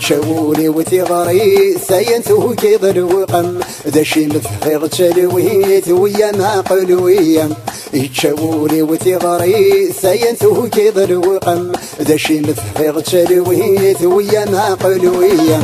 يتشاولي وثغري ساينتو كيض الوقم ذا شي مثغيغ تلويت ويا ما قلويا يتشاولي وثغري ساينتو كيض الوقم ذا شي مثغيغ تلويت ويا ما قلويا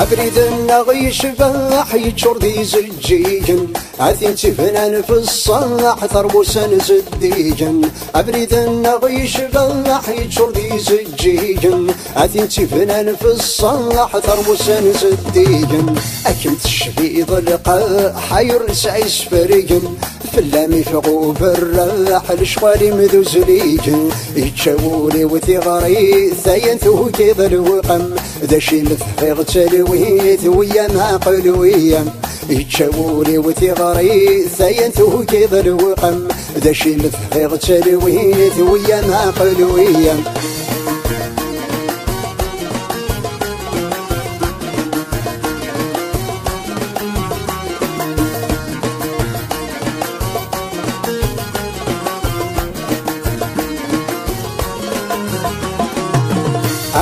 أبريد النغي شباح يتشور ذي زجيجن عثين تفنان في الصلاح ثربوسا زديجن أبريد النغي شباح يتشور ذي زجيجن عثين تفنان في الصلاح ثربوسا زديجن أكم تشبيض القاء حير نسعي سفريجن فلامي فقو بالراح الشوالي مذوزليجن يتشاولي وثغري ثاينتو كيض الوقم ذا شي مثغيغ تلويت ويا ما قلويا يتشاولي وثغري ثاينتو كيض الوقم ذا شي مثغيغ تلويت ويا ما قلويا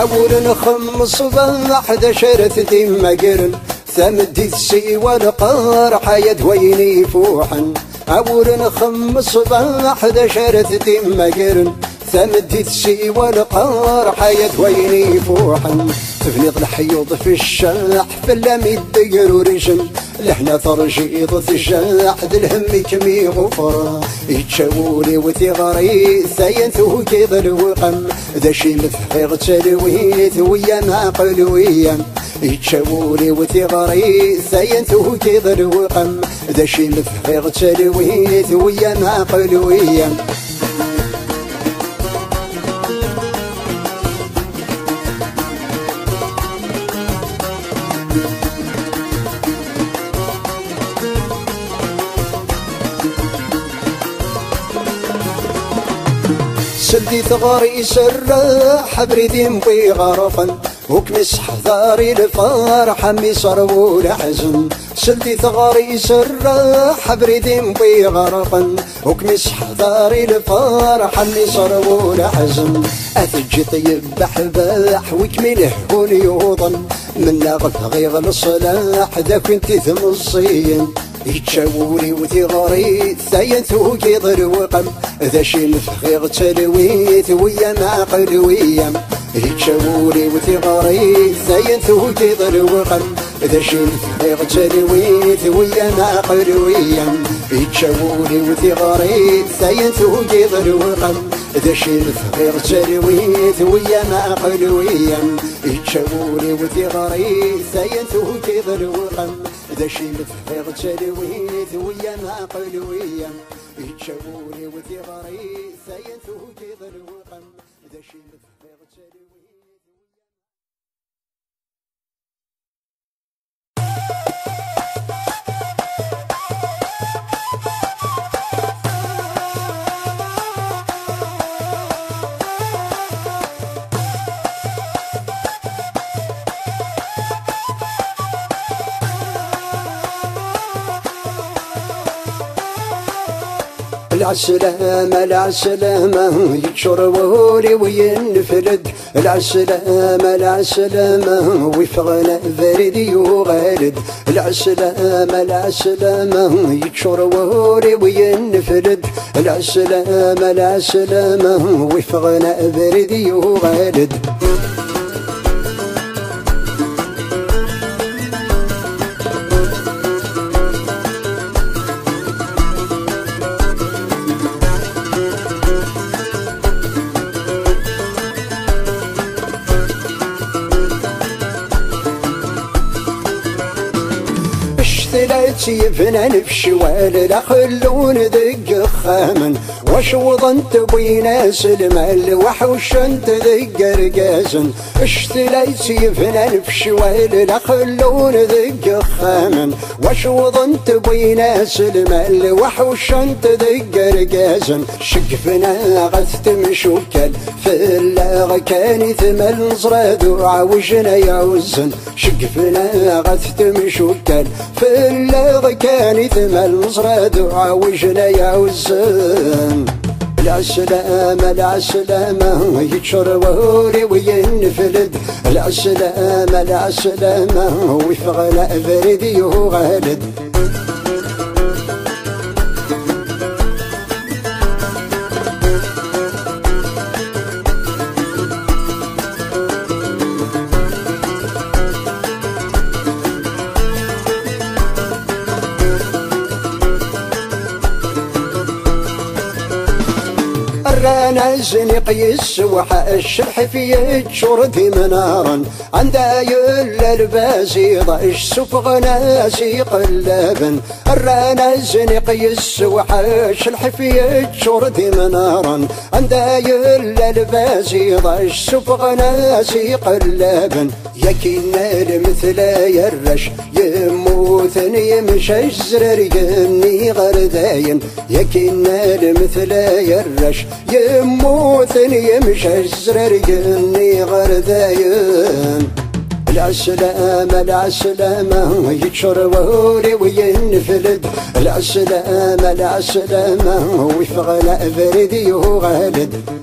أول نخم صباح ذا شرثتي مقرن ثمدي السي والقار حيد ويني فوحا أول نخم صباح ذا شرثتي مقرن ثمدي السي والقار حيد ويني فوحا تفنيض الحيوض في الشاح فلام الدقر ورجن لحنا ترجيض في الشاح ذي الهم كمي غفرا يتشاولي وثغري ثاينتو كيض الوقم ذا شي مثغيغ تلويت ويا ما قلويا يتشاولي وثغري ثاينتو كيض الوقم ذا شي مثغيغ تلويت ويا ما قلويا سلدي ثغاري سراح بريدي مبي غرفا وكمس حذاري الفرح مي صرو لحزن سلدي ثغاري سراح بريدي مبي غرفا وكمس حذاري الفرح مي صرو لحزن أثجي طيب بحباح وكمله هون يوضن من لغف غيظ الصلاح ذا كنت ثمصين يتشاولي وثغري ثاينتو كيض الوقم ذا شي مثغيغ تلويت ويا ما قلويا يتشاولي وثغري ثاينتو كيض الوقم ذا شي مثغيغ تلويت ويا ما قلويا يتشاولي وثغري ثاينتو كيض الوقم ذا شي مثغيغ تلويت ويا ما قلويا يتشاولي وثغري ثاينتو كيض الوقم ذا شي مثغيغ تلويت ويا ما قلويا يتشاولي وثغري ثاينتو كيض الوقم ذا شي مثغيغ تلويت العسلامة العسلامة يتشر وهوري وينفرد العسلامة العسلامة ويفغنا فريدي وغالد العسلامة العسلامة يتشر وهوري وينفرد العسلامة العسلامة ويفغنا فريدي وغالد سيفنا نفشوال لا خلون ذق خامن وشوض انت بي ناس المال وحوش انت ذق رقازن اشتلي سيفنا نفشوال لا خلون ذق خامن وشوض انت بي ناس المال وحوش انت ذق رقازن شقفنا غثت مشوكل في اللاغ كان ثمل نصراد وعوجنا يعوزن شقفنا غثت مشوكل في اللاغ كان ثمل نصراد وعوجنا يعوزن العسلامة العسلامة يتشروري وينفلد العسلامة العسلامة ويفغل فريدي وغالد رانا زنق يسوح الشرح في شردي منارا عندها يلا البازيض السفغ ناسي قلابا رانا زنق يسوح الشرح في شردي منارا عندها يلا البازيض السفغ ناسي قلابا يكينا المثل يرش يموثني يمشى الزرر يني غرداين يكينا المثل يرش يموثني يمشى الزرر يني غرداين العسلامة العسلامة يتشروري وينفلد العسلامة العسلامة ويفغل فريدي وغالد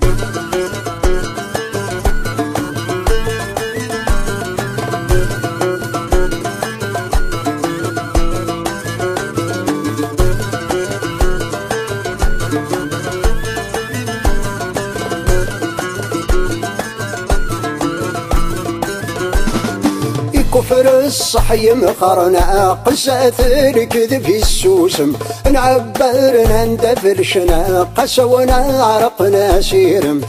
كفر الصحي مخرنا قسات الكذب في السوسم نعبرنا ندفرشنا قسونا عرقنا سيرم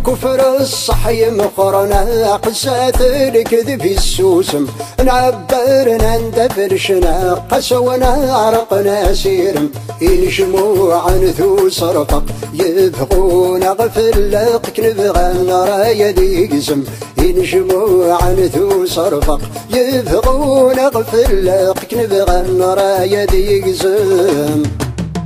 كفر الصحي مخرنا قسات الكذب في السوسم نعبرنا ندفرشنا قسونا عرقنا سيرم الجموع نثو صرفق يبغون غفلق نبغى نرايا ديقزم الجموع نثو صرفق يبغون غفلق نبغى نرايا ديقزم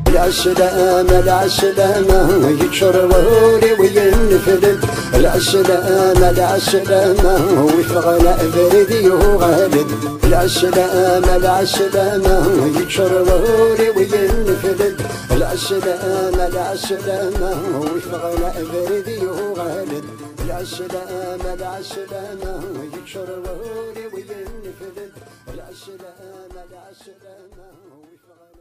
العسلامة العسلامة يتشروري وينفلد العسلامة العسلامة ويفغل فريدي وغالد العسلامة العسلامة يتشروري وينفلد العسلامة العسلامة ويفغل فريدي وغالد العسلامة العسلامة يتشروري وينفلد العسلامة العسلامة ويفغل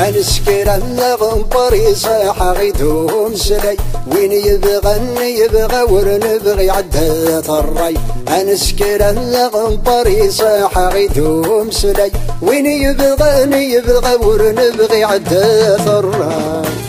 انسكر الغنبري صاح غيدهم سلي وين يبغى ورنبغي عدات الري انسكر الغنبري صاح غيدهم سلي وين يبغى ورنبغي عدات الري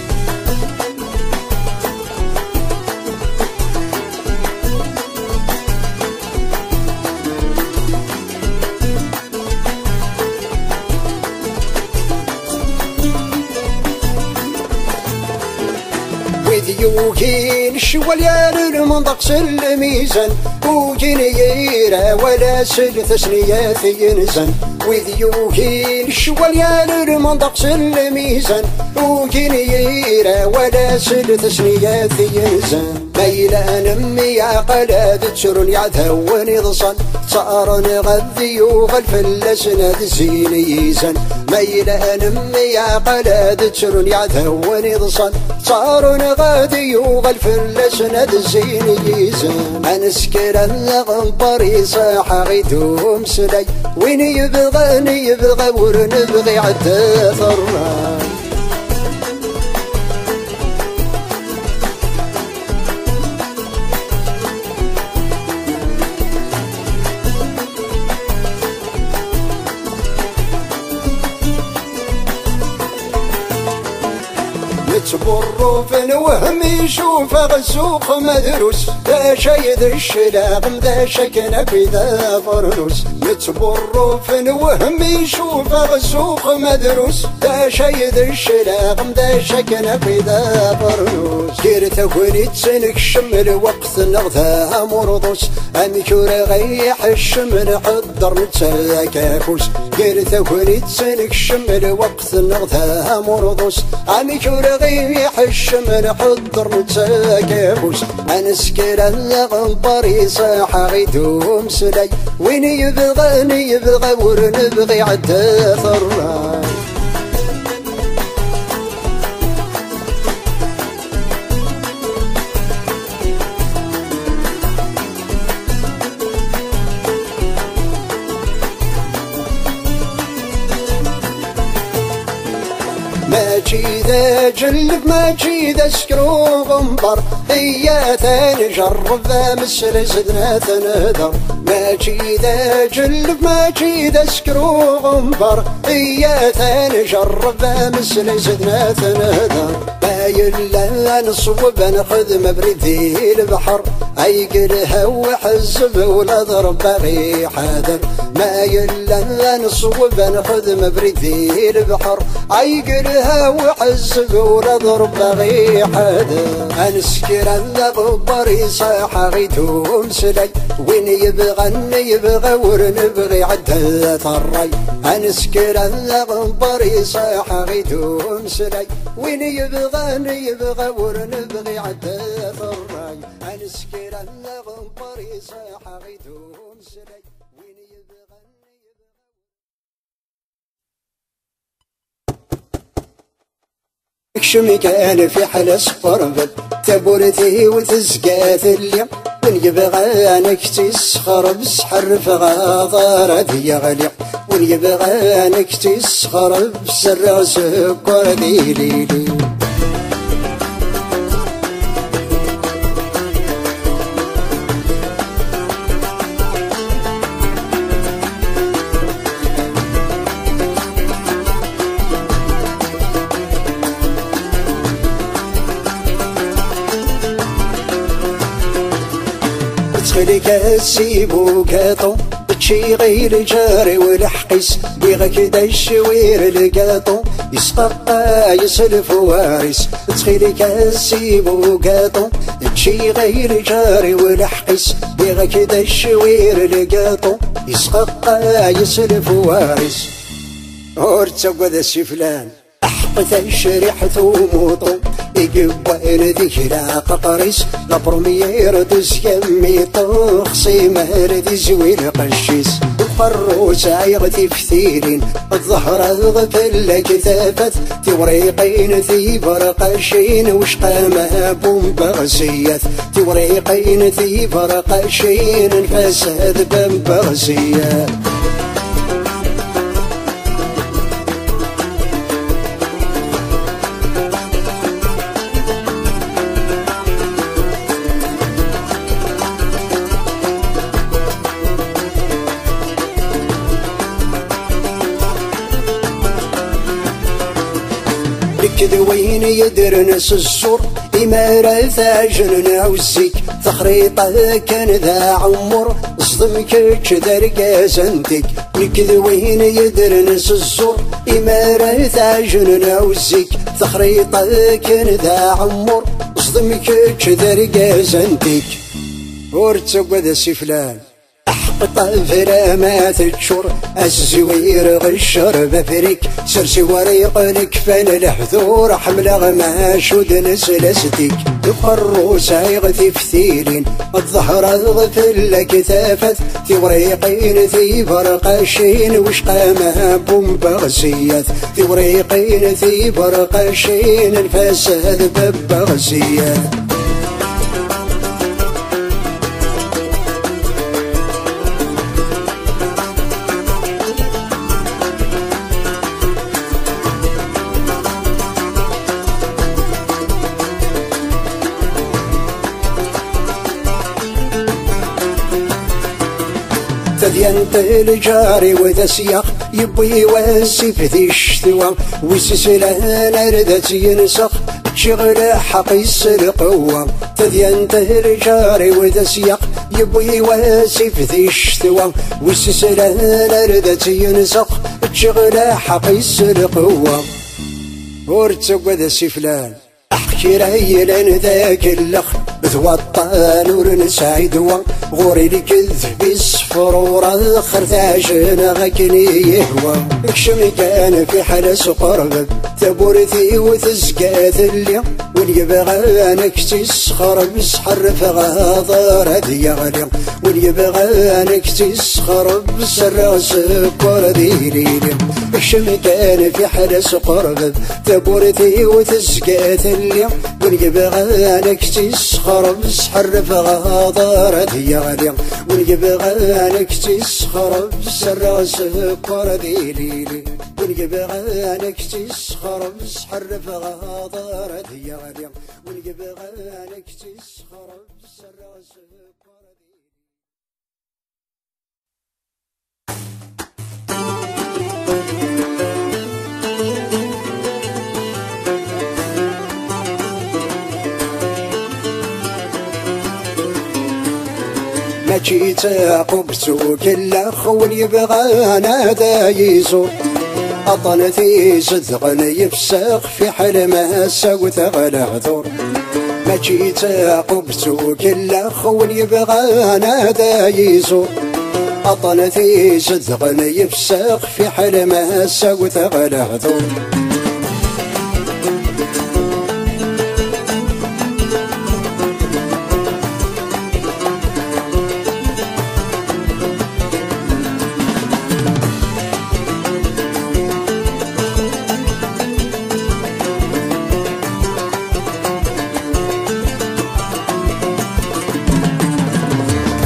يوكين الشواليان المنطق الميزان وجين ييرا ولا سلث سنيات ينزن وذ يوكين الشواليان المنطق الميزان وجين ييرا ولا سلث سنيات ينزن ميلان امي عقلات تسرن يعثوني ضصن صار نغذي وغلفلس نذزين يزن ميلان امي عقلات تسرن يعثوني ضصن صار نغذي وغلفلس نذزين يزن انسكر الغنبري صاح غيدهم سلي وين يبغى ورنبغي عدا ثران متبرو في الوهم يشوف غسوق مدروس ذا شيد الشلاغم ذا شكنا في ذا فرنوس متبرو في الوهم يشوف غسوق مدروس ذا شيد الشلاغم ذا شكنا في ذا فرنوس كيرت وليد سنك شمل وقت نغثاها مرضوس أمكور غيح الشمل حضر نتساكافوس كيرت وليد سنك شمل وقت نغثاها مرضوس أمكور غيح الشمل حضر نتساكافوس أنسكر الغنبري صاح غيدوم سلي وين يبغاني يبغى ورنبغي عدا ثراي ماشي ذا جلب ماشي ذا سكرو غنبر هي تنجرب مثل زدنا تنذر ماشي ذا جلب ماشي ذا سكرو غنبر هي تنجرب مثل زدنا تنذر ما يلا نصوب نخذ مبردي البحر ايقلها وحزب ولا ضرب باغي حذر ما يلا نصوب نخذ مبردي البحر ايقلها وحزب ولا ضرب باغي حذر انسكر الغبر يصاح غيتهم سلي وين يبغى ورنبغي عدا ثراي انسكر الغبر يصاح غيتهم سلي وين يبغى ورنبغي عدا ثراي انسكر الغبر يصاح غيتهم سلي وين شمي كان في حال صفربل تبورتي وتزكات اليوم وين يبغانك تسخر بسحر فغاضر ذي غليق وين يبغانك تسخر بسر سكر ذي ليلي خليك السيبو كاطو بتشي غير جاري والحقيس بيغك دا الشوير القاطو يسقى يسلف وارس تخليك السيبو كاطو بتشي غير جاري والحقيس بيغك دا الشوير القاطو يسقى يسلف وارس هورتا وذا السفلان أحقت الشريحة وموطو يقبل ذكرى قطريس لبرمير دز يمي طخصي مهردي زويل قشيس الفروس عيغتي فتيلين الظهر غفل كثافت توريقين ثيبر قشين وشقا مهبوم بغسيات توريقين ثيبر قشين الفساد بغسيات كذوين يدرنس السور إمارة ثاجن عوزيك تخريطة كان ذا عمر صدمك كذا رقاسنتك كذوين يدرنس السور إمارة ثاجن عوزيك تخريطة كان ذا عمر صدمك كذا رقاسنتك ورتسوق ذا سفلان طفرة ما تتشور الزوير غشر بفريك سرسي وريق نكفن الحذور حمل غماش ودنسلستيك الفروس عيغثي فتيلين الظهر غفل كثافت ثوريقين ثي برقاشين وشقا مهبوم بغسيات ثوريقين ثي برقاشين الفساد ببغسيات تذينت الجاري وذا سياق يبوي واسف ذي الشتوى وسسلان ردت ينسخ شغل حقيس القوة تدين تهرجاري وذا سياق يبوي واسف ذي الشتوى والسلسلة ردتي ينسق شغل حقيس القوة ورتسق وذا سفلان احكي راي لان ذاك اللخ بثوطان ورنسعيد غوري الكذب الصفرورة خرثاشن غاكني يهوى اكشم كان في حلس قرب تبورثي وتزكات اللي واللي بغانك تسخر بسحر فغاضر هدي يغلي واللي بغانك تسخر بسر سكر ديريلي اكشم كان في حلس قرب تبورثي وتزكات اللي واللي بغانك تسخر بسحر فغاضر هدي يغلي واللي بغانك تسخر بسر سكر ديريلي واللي بغانك تسخر بسحر فغاضر هدي يغلي واللي بغانك تسخر بسر سكر ما جيت عقبتو كل خول يبغى نادا يزور أطنتي صدقا يفسخ في حل ما سوت غلا ثور ما جيت عقبتو كل خول يبغى نادا يزور أطنتي صدقا يفسخ في حل ما سوت غلا ثور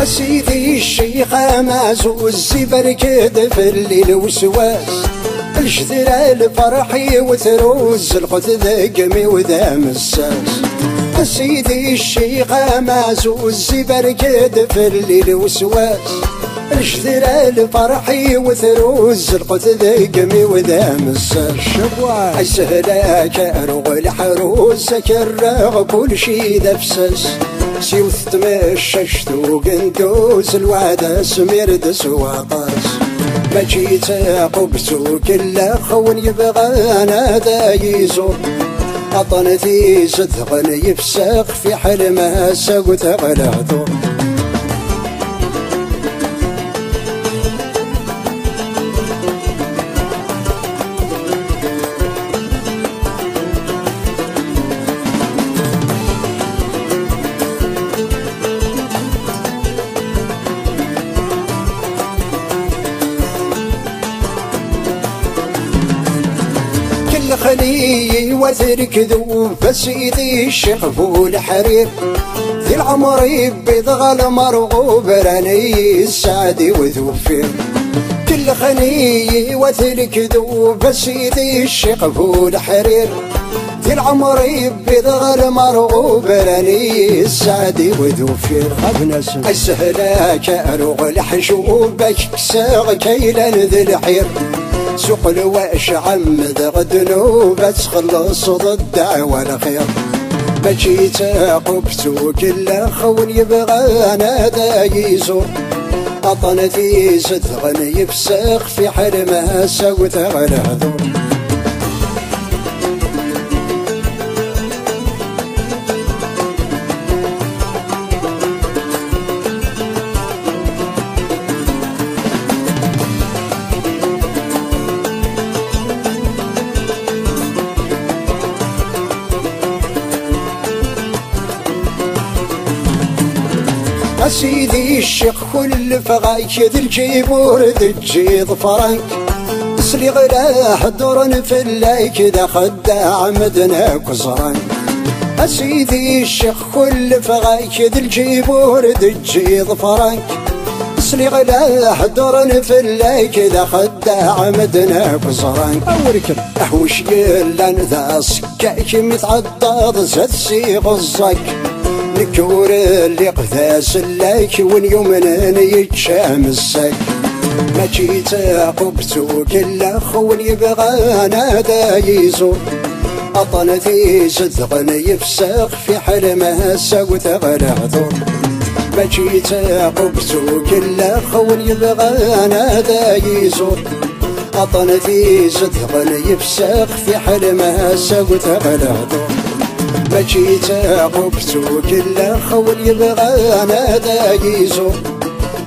سيدي الشيخ مازو الزبر كذب الليل وسواس الجدر الفرحي وثروز القت ذقمي وذا مساس سيدي الشيخ مازو الزبر كذب الليل وسواس الجدر الفرحي وثروز القت ذقمي وذا مساس شبواي سهلاك اروغ الحروس كرغ كل شي دفسس سيوث تمششت وقندوس الوعدة سميرد سواقاس ما جيت عقبتو كل خون يبغى نادا يزور أطنتي صدقا يفسخ في حل ما سوت غلا ثور خلي وثرك ذوب فسيدي الشيخ فول حرير ذي العمر بيضغى المرغوب راني السعدي وذوفير كل خلي وثرك ذوب فسيدي الشيخ فول حرير ذي العمر بيضغى المرغوب راني السعدي وذوفير ابن السهلاك اروغ الحشوبك كساغ كيلا ذي الحير سوق الواش عمد غدنو بتخلص ضد دعوة الخير ما جيت عقبتو كل خون يبغى نادا يزور أطنتي صدقا يفسخ في حل ما سوت غلا ثور سيدي الشيخ كل فغايك ذي الجيب ورد تجي ظفرانك اسلي غلا حضرن في اللايك ذا خداع مدنا كزران سيدي الشيخ كل فغايك ذي الجيب ورد تجي ظفرانك اسلي غلا حضرن في اللايك ذا خداع مدنا كزران اوركب اهوش يلان ذا سكاك متعضض زاد سيغ الزك نكور اللي قذاس اللايك ونيومن يتشام السك ما جيت عقبتو كل خون يبغى نادا يزور أطنتي صدق يفسخ في حلمها سوت غلاثور ما جيت عقبتو كل خول يبغانا دا يزور أطنتي صدق يفسخ في حلمها سوت غلاثور ما جيت عقبتو كل خول يبغانا دا يزور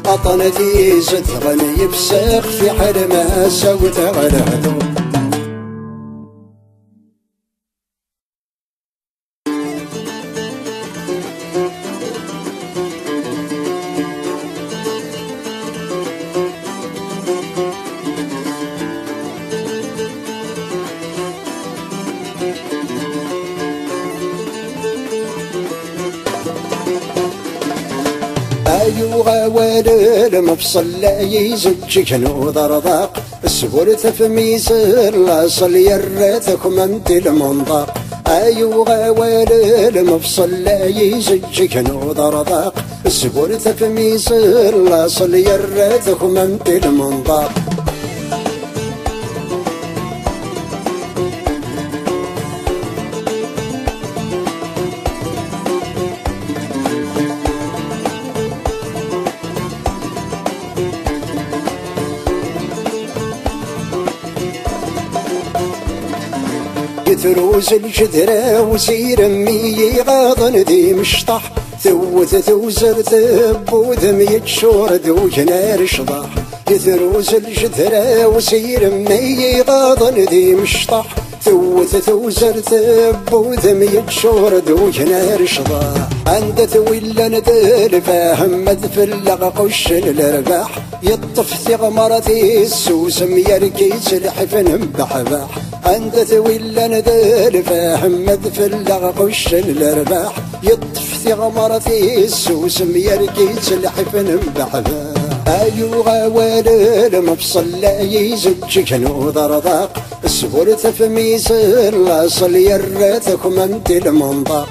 أطنتي صدق يفسخ في حلمها سوت غلاثور أيوغا ويل المفصل لا يزج كنو ضرضاق السبورت في ميسر لا صل يرتكم انت المنطق أيوغا ويل المفصل لا يزج كنو ضرضاق السبورت في ميسر لا صل يرتكم انت المنطق ثروز الجدرة وسير مي غاضن ذي مشطح ثوث ثوزر ثب ذميت شورد وجنار شضاح ثروز الجدرة وسير مي غاضن ذي مشطح ثوث ثوزر ثب وذميت شورد وجنار شضاح عند ثويل ندل فاهم في اللغقش الارباح يطف ثغمرتي السوسم يركي سلحفن بحباح عند ثويل ندل فاهم في اللغقش الارباح يطف ثغمرتي السوسم يركي سلحفن بحباح أيوغا ويل المفصل لا يزج كنو ضرضاق السبورت في ميسر لا صل يرتكم انت المنطق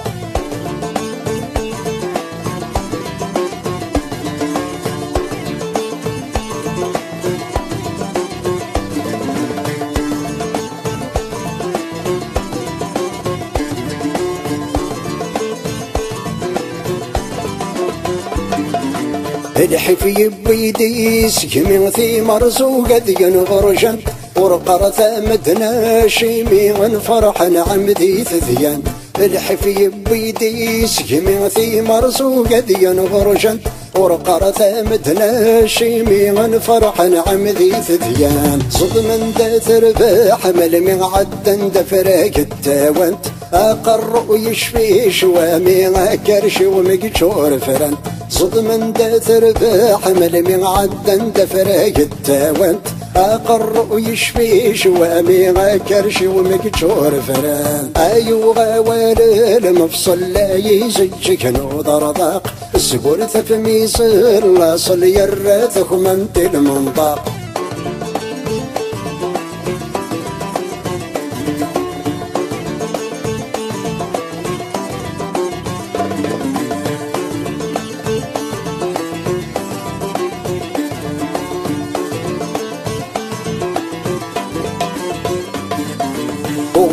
الحفي بيديس كميثي مرزوقة ديان غرجان ورقرة مدنا شيمي فرح عمدي ثذيان الحفي بيديس كميثي مرزوقة ديان غرجان ورقرة مدنا شيمي فرح عمدي ثذيان صدمن دا ترباح ملمي عدن دا فراق التاوانت أقر ويشفي شوامي كرش ومقشور فران صدمن دا ترباح ملمي عدن دا فراق التاوانت أقر ويشفي شوامي كرش ومقشور فران أيوغا ويل المفصل لا يزج كنو ضرضاق السبورت في ميسر لا صل يرتكم انت المنطق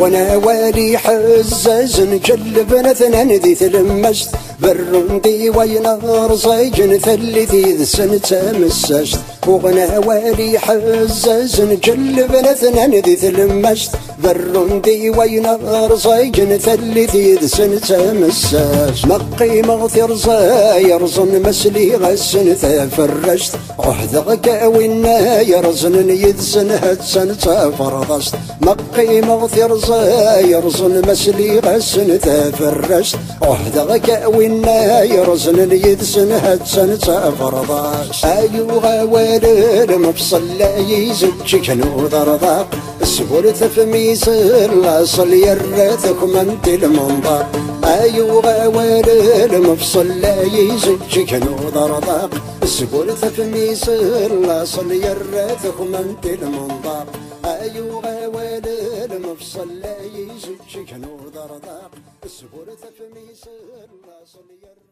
وانا والي حزاز نجلب نثنا ذي تلمست برندي وينار صيجن ثلثي ذي سنة مسست وانا والي حزاز نجلب نثنا ذي تلمست برندي وينار صيجن ثلثي ذي سنة مسست مقي مغثر زاير زن مسلي غسن فرشت عهدك وينا يرزن يدسن هدسن فرضست مقي مغثر زاير زن مسلي غسن فرشت عهدك وينا يرزن يدسن هدسن فرضست أيوغا ويل المفصل لا يزج كنو ضرضاق السبورت في ميسر لا صل يرتكم انت المنطق أيوغا ويل المفصل لا يزج كنو ضرضاق السبورت في ميسر لا صل يرتكم انت المنطق أيوغا ويل المفصل لا يزج كنو ضرضاق السبورت في ميسر لا صل يرتكم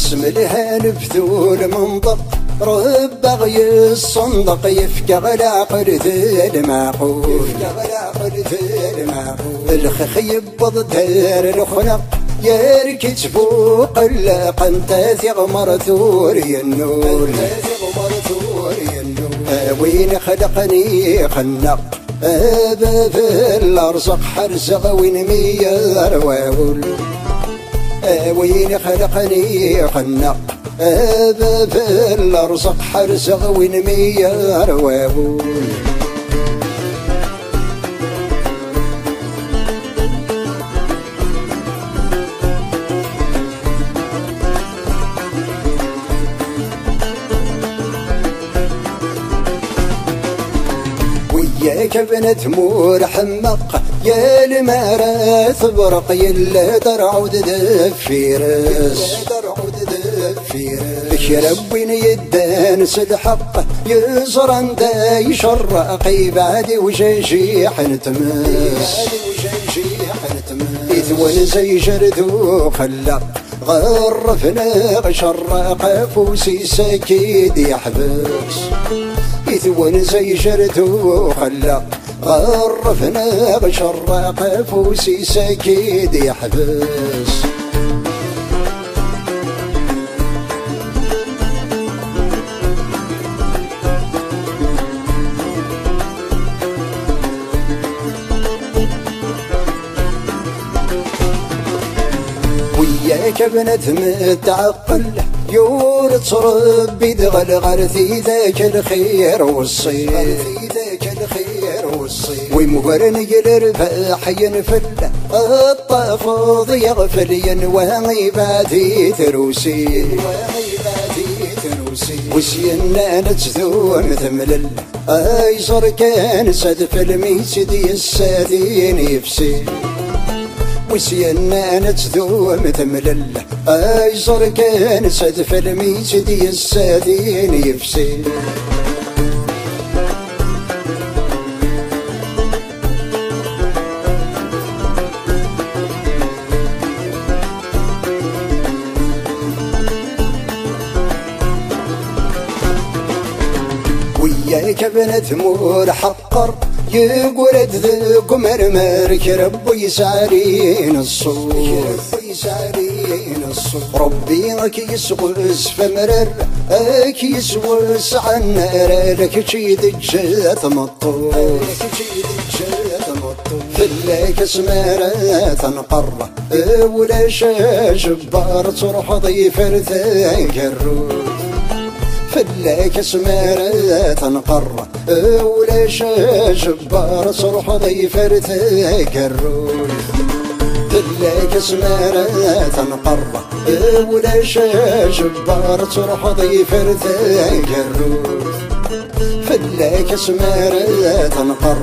بسم الهان بثول منطق رب بغي الصندق يفكى غلا قرث المعقول الخخ يبض دار الخنق يركز فوق القنتاث غمر ثوري النور وين خلقني خنق باب الارزق حرزق وين ميار واول وين خلقني خنق باب الارزق حرزق وين ميار واول وياك بنت مور حمق يا المراث برق يلا درعود دفيرس شرب وين يدانس الحق يزرن دا يشرق بعد وجيح نتمس إثوان زي جردو خلق غرفنا شرق فوسي سكيد يحبس إثوان زي جردو خلق غرفنا بشرق فوسي سكيد يحبس وياك بنت متعقل يورث ربي دغل غرثي ذاك الخير والصير ومغرن يلرفح ينفل الطفوض يغفل ينوى عبادي تروسي وسينا نتذو مثمل ايصر كان سدف الميسدي السادين يفسي وسينا نتذو مثمل ايصر كان سدف الميسدي السادين يفسي وياك بنت مور حقر يقول ذوق مرمر كرب يسارين الصور ربي اكيس قوس فمرر اكيس وس عنر لك تشيد الجات مطور فلاك سمارة تنقر ولا شجبار تروح ضيف ثاك الروح فلاك سمارة تنقر ولا شجبار صرح ضيف ارتاك الروح فلاك سمارة تنقر ولا شجبار صرح ضيف ارتاك الروح فلاك سمارة تنقر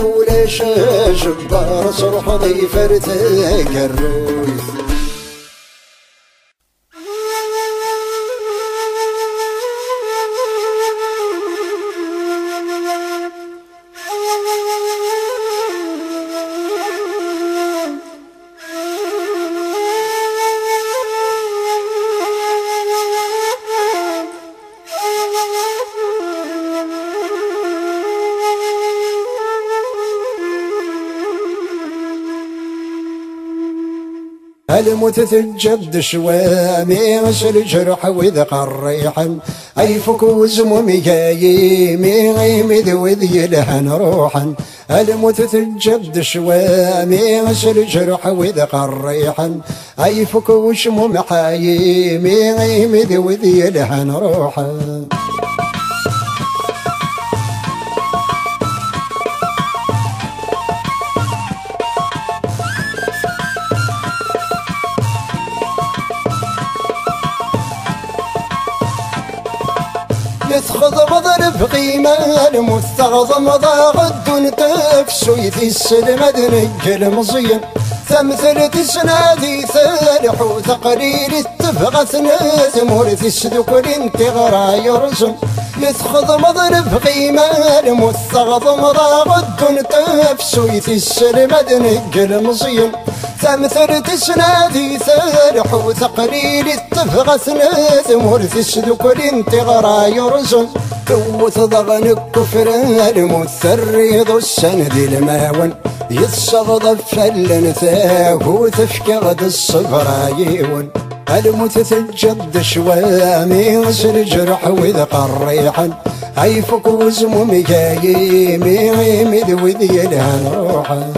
ولا شجبار صرح ضيف ارتاك الروح الموت تجد شوامي غسل جرح وذق الريحا اي فكوز ممياي ميغيمد وذي يلحن روحا الموت تجد شوامي غسل جرح وذق الريحا اي فكوش ممحاي ميغيمد وذي يلحن روحا يتخذ بضرب قيمة المستغضم ضاغد تفسو يثس المدنج المزين ثمثل تسنادي ثالح وثقليل اتفغت ناثمور تسدكل انت غرا يرسم يتخذ مضرب قيمة المستغضم ضاغد تفسو يثس المدنج المزين تمثل تسنادي ثرح وثقليل التفغث ثمور تسدك تغرى يرزن توت ضغن الكفر المثريض السند الماون يتصغض فلن ثاهو تفكغد الصغرايون المتثجد شوامي وسر جرح وذ قريحا عيفك وزم مجايمي مذ وذي الهن روحا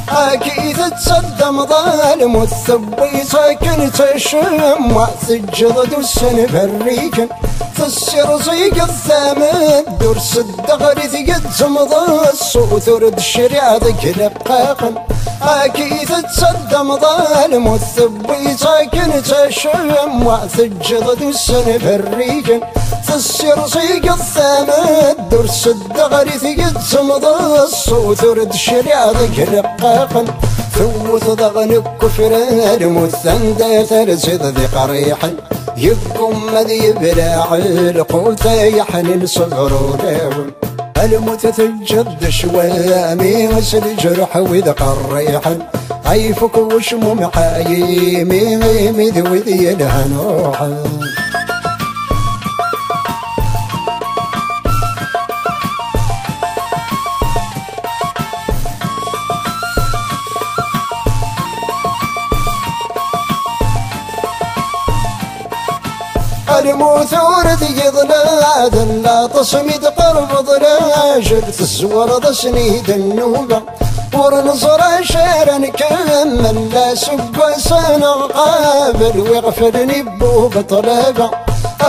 أكيد تصدم ظالم والثبي ساكن تشمع سجد السن بريكن فالسر زيق الثامن درس الدغر ثقد زمضى الصوت ورد الشريعة ذك لقاقا أكيد تصدم ظالم والثبي ساكن تشمع سجد السن بريكن فالسر زيق الثامن درس الدغر ثقد زمضى الصوت ورد الشريعة ذك لقاقا ثوث ضغن الكفر المثندى ترزد ذي قريحا يقوم ذي بلاع القوت يحن صغر لاون المتثجد شوامي غسل جرح وذ قريحا عيفك وشموم حايمي غيمي وذي الهن روحا الموثور ذي ضلاد لا تصمد قرب ضلاجر تزور ذا سنيد النوبة ورنصر شيرا كمل لا سب سنة قابل ويغفرني بوب طلبة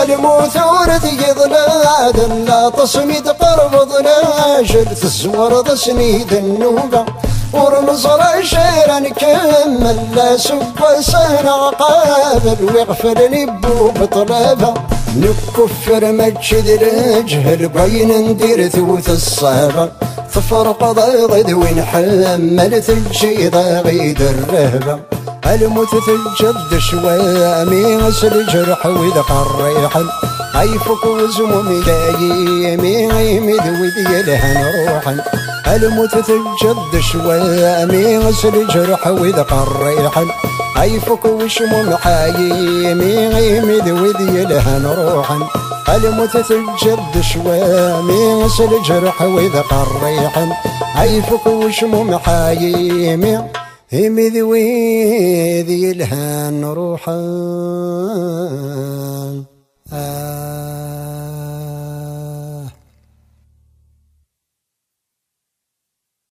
الموثور ذي ضلاد لا تصمد قرب ضلاجر تزور ذا سنيد النوبة ورنصر شيرا كمل لا سب سنة قابل ويغفرني بوب طلبة نكفر مجد الجهل بين ندير ثوث الصابة تفرق ضيض ونحمل ثلجي ضغيد الرهبة المتثجد شوامي غسل جرح وذ قريحا عيفك وزمومي كايمي غيمي ذوذي الهن روحا المتثجد شوامي غسل جرح وذ قريحا عيفك وشموم حايمي غيمي ذوذي الهن روحا المتثجد شوامي غسل جرح وذ قريحا عيفك وشموم حايمي همي ذوذي الهن روحا